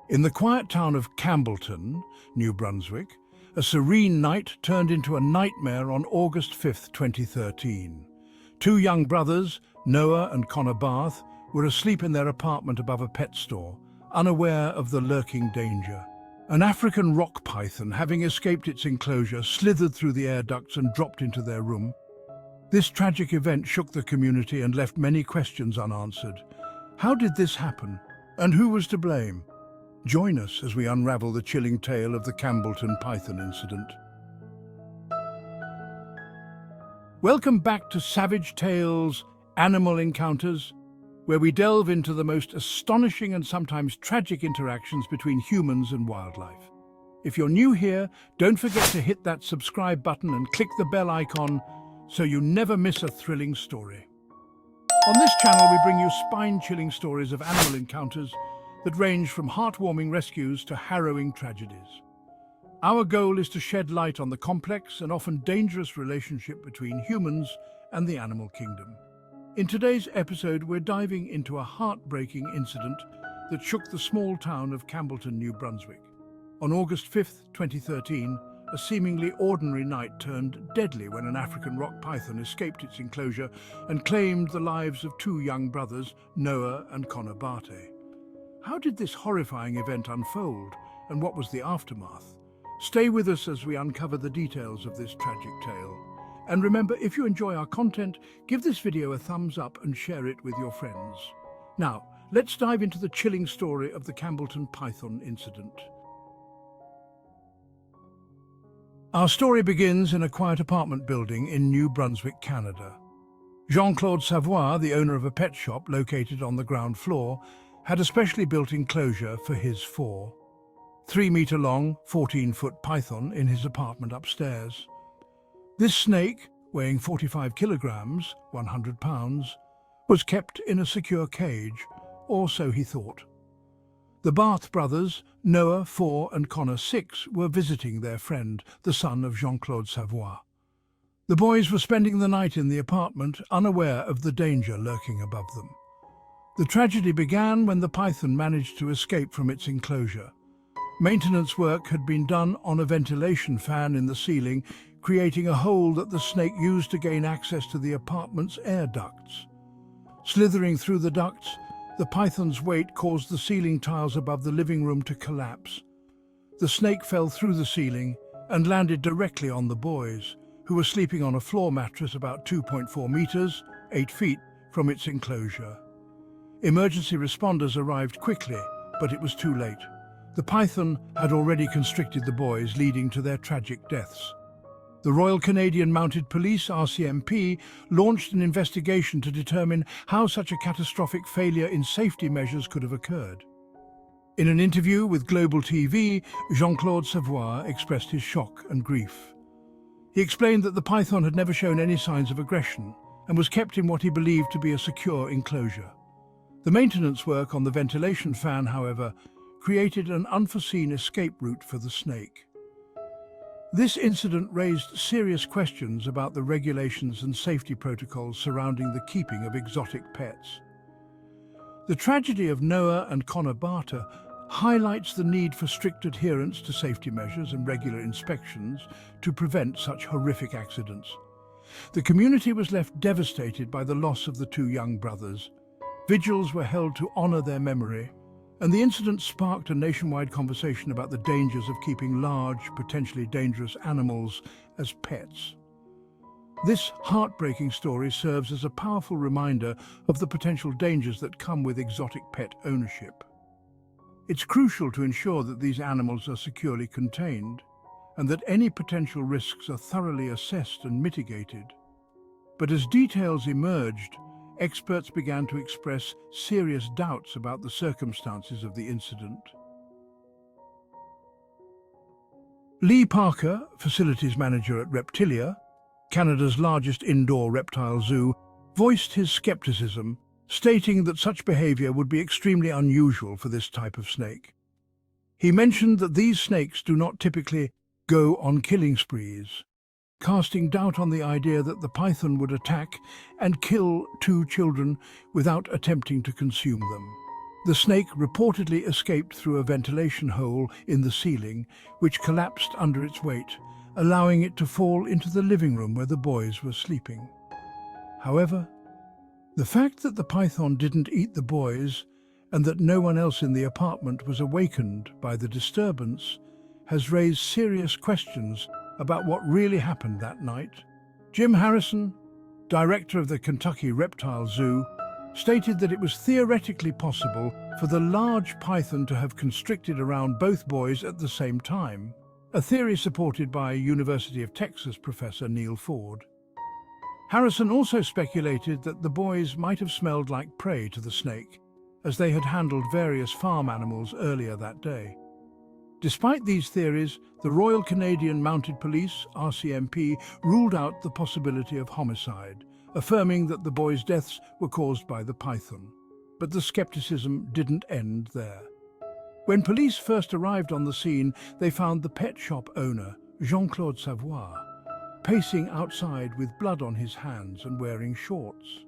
In the quiet town of Campbellton, New Brunswick, a serene night turned into a nightmare on August 5th, 2013. Two young brothers, Noah and Connor Barthe, were asleep in their apartment above a pet store, unaware of the lurking danger. An African rock python, having escaped its enclosure, slithered through the air ducts and dropped into their room. This tragic event shook the community and left many questions unanswered. How did this happen? And who was to blame? Join us as we unravel the chilling tale of the Campbellton python incident. Welcome back to Savage Tales, Animal Encounters, where we delve into the most astonishing and sometimes tragic interactions between humans and wildlife. If you're new here, don't forget to hit that subscribe button and click the bell icon so you never miss a thrilling story. On this channel, we bring you spine-chilling stories of animal encounters that range from heartwarming rescues to harrowing tragedies. Our goal is to shed light on the complex and often dangerous relationship between humans and the animal kingdom. In today's episode, we're diving into a heartbreaking incident that shook the small town of Campbellton, New Brunswick. On August 5th, 2013, a seemingly ordinary night turned deadly when an African rock python escaped its enclosure and claimed the lives of two young brothers, Noah and Connor Barthe. How did this horrifying event unfold, and what was the aftermath? Stay with us as we uncover the details of this tragic tale. And remember, if you enjoy our content, give this video a thumbs up and share it with your friends. Now, let's dive into the chilling story of the Campbellton python incident. Our story begins in a quiet apartment building in New Brunswick, Canada. Jean-Claude Savoie, the owner of a pet shop located on the ground floor, had a specially built enclosure for his 3-meter-long, 14-foot python in his apartment upstairs. This snake, weighing 45 kilograms, 100 pounds, was kept in a secure cage, or so he thought. The Barthe brothers, Noah, 4, and Connor, 6, were visiting their friend, the son of Jean-Claude Savoie. The boys were spending the night in the apartment, unaware of the danger lurking above them. The tragedy began when the python managed to escape from its enclosure. Maintenance work had been done on a ventilation fan in the ceiling, creating a hole that the snake used to gain access to the apartment's air ducts. Slithering through the ducts, the python's weight caused the ceiling tiles above the living room to collapse. The snake fell through the ceiling and landed directly on the boys, who were sleeping on a floor mattress about 2.4 meters, 8 feet, from its enclosure. Emergency responders arrived quickly, but it was too late. The python had already constricted the boys, leading to their tragic deaths. The Royal Canadian Mounted Police, RCMP, launched an investigation to determine how such a catastrophic failure in safety measures could have occurred. In an interview with Global TV, Jean-Claude Savoie expressed his shock and grief. He explained that the python had never shown any signs of aggression and was kept in what he believed to be a secure enclosure. The maintenance work on the ventilation fan, however, created an unforeseen escape route for the snake. This incident raised serious questions about the regulations and safety protocols surrounding the keeping of exotic pets. The tragedy of Noah and Connor Barthe highlights the need for strict adherence to safety measures and regular inspections to prevent such horrific accidents. The community was left devastated by the loss of the two young brothers. Vigils were held to honor their memory, and the incident sparked a nationwide conversation about the dangers of keeping large, potentially dangerous animals as pets. This heartbreaking story serves as a powerful reminder of the potential dangers that come with exotic pet ownership. It's crucial to ensure that these animals are securely contained and that any potential risks are thoroughly assessed and mitigated. But as details emerged, experts began to express serious doubts about the circumstances of the incident. Lee Parker, facilities manager at Reptilia, Canada's largest indoor reptile zoo, voiced his skepticism, stating that such behavior would be extremely unusual for this type of snake. He mentioned that these snakes do not typically go on killing sprees, casting doubt on the idea that the python would attack and kill two children without attempting to consume them. The snake reportedly escaped through a ventilation hole in the ceiling, which collapsed under its weight, allowing it to fall into the living room where the boys were sleeping. However, the fact that the python didn't eat the boys and that no one else in the apartment was awakened by the disturbance has raised serious questions about what really happened that night. Jim Harrison, director of the Kentucky Reptile Zoo, stated that it was theoretically possible for the large python to have constricted around both boys at the same time, a theory supported by University of Texas professor Neil Ford. Harrison also speculated that the boys might have smelled like prey to the snake, as they had handled various farm animals earlier that day. Despite these theories, the Royal Canadian Mounted Police, RCMP, ruled out the possibility of homicide, affirming that the boys' deaths were caused by the python. But the skepticism didn't end there. When police first arrived on the scene, they found the pet shop owner, Jean-Claude Savoie, pacing outside with blood on his hands and wearing shorts.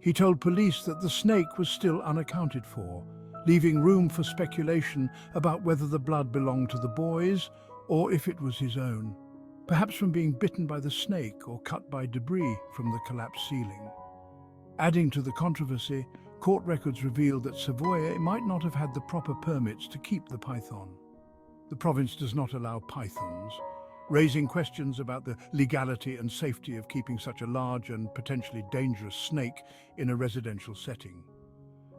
He told police that the snake was still unaccounted for, leaving room for speculation about whether the blood belonged to the boys or if it was his own, perhaps from being bitten by the snake or cut by debris from the collapsed ceiling. Adding to the controversy, court records revealed that Savoie might not have had the proper permits to keep the python. The province does not allow pythons, raising questions about the legality and safety of keeping such a large and potentially dangerous snake in a residential setting.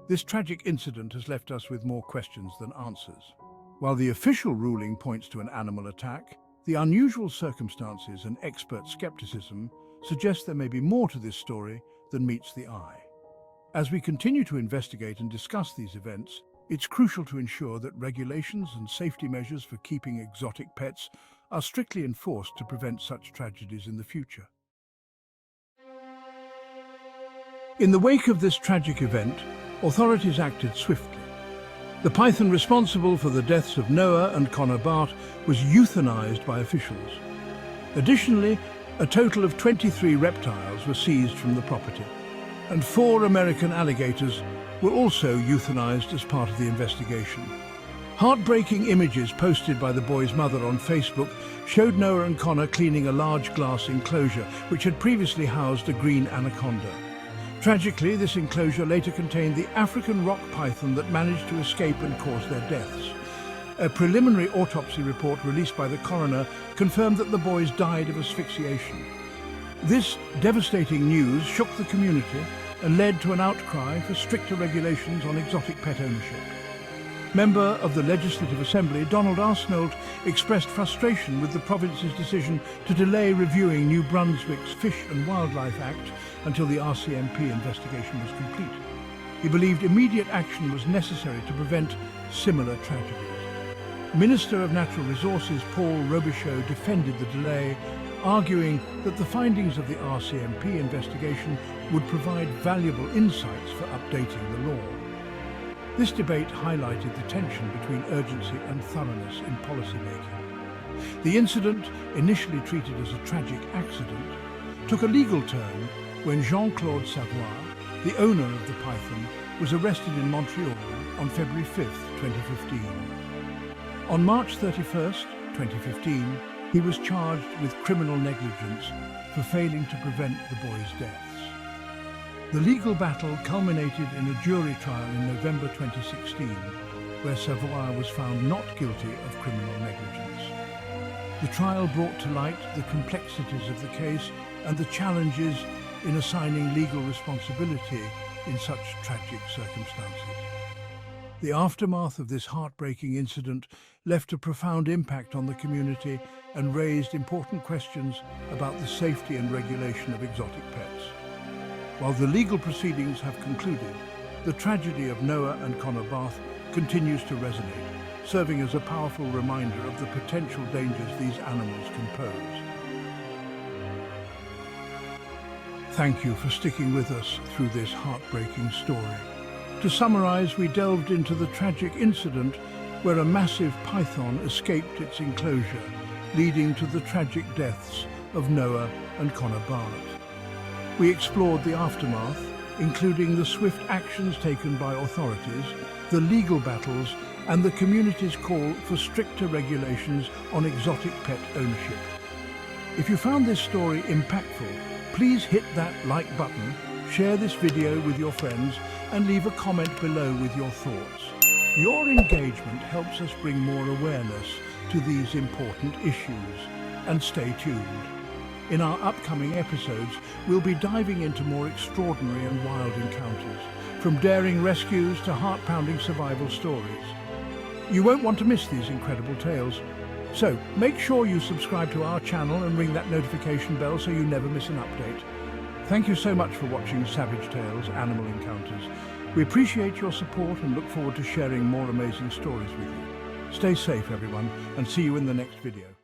This tragic incident has left us with more questions than answers. While the official ruling points to an animal attack, the unusual circumstances and expert skepticism suggest there may be more to this story than meets the eye. As we continue to investigate and discuss these events, it's crucial to ensure that regulations and safety measures for keeping exotic pets are strictly enforced to prevent such tragedies in the future. In the wake of this tragic event, authorities acted swiftly. The python responsible for the deaths of Noah and Connor Barthe was euthanized by officials. Additionally, a total of 23 reptiles were seized from the property, and 4 American alligators were also euthanized as part of the investigation. Heartbreaking images posted by the boy's mother on Facebook showed Noah and Connor cleaning a large glass enclosure which had previously housed a green anaconda. Tragically, this enclosure later contained the African rock python that managed to escape and cause their deaths. A preliminary autopsy report released by the coroner confirmed that the boys died of asphyxiation. This devastating news shook the community and led to an outcry for stricter regulations on exotic pet ownership. Member of the Legislative Assembly, Donald Arsenault, expressed frustration with the province's decision to delay reviewing New Brunswick's Fish and Wildlife Act until the RCMP investigation was complete. He believed immediate action was necessary to prevent similar tragedies. Minister of Natural Resources Paul Robichaud defended the delay, arguing that the findings of the RCMP investigation would provide valuable insights for updating the law. This debate highlighted the tension between urgency and thoroughness in policymaking. The incident, initially treated as a tragic accident, took a legal turn when Jean-Claude Savoie, the owner of the python, was arrested in Montreal on February 5, 2015. On March 31, 2015, he was charged with criminal negligence for failing to prevent the boys' deaths. The legal battle culminated in a jury trial in November 2016, where Savoie was found not guilty of criminal negligence. The trial brought to light the complexities of the case and the challenges in assigning legal responsibility in such tragic circumstances. The aftermath of this heartbreaking incident left a profound impact on the community and raised important questions about the safety and regulation of exotic pets. While the legal proceedings have concluded, the tragedy of Noah and Connor Barthe continues to resonate, serving as a powerful reminder of the potential dangers these animals can pose. Thank you for sticking with us through this heartbreaking story. To summarize, we delved into the tragic incident where a massive python escaped its enclosure, leading to the tragic deaths of Noah and Connor Barthe. We explored the aftermath, including the swift actions taken by authorities, the legal battles, and the community's call for stricter regulations on exotic pet ownership. If you found this story impactful, please hit that like button, share this video with your friends, and leave a comment below with your thoughts. Your engagement helps us bring more awareness to these important issues. And stay tuned. In our upcoming episodes, we'll be diving into more extraordinary and wild encounters, from daring rescues to heart-pounding survival stories. You won't want to miss these incredible tales. So, make sure you subscribe to our channel and ring that notification bell so you never miss an update. Thank you so much for watching Savage Tales Animal Encounters. We appreciate your support and look forward to sharing more amazing stories with you. Stay safe, everyone, and see you in the next video.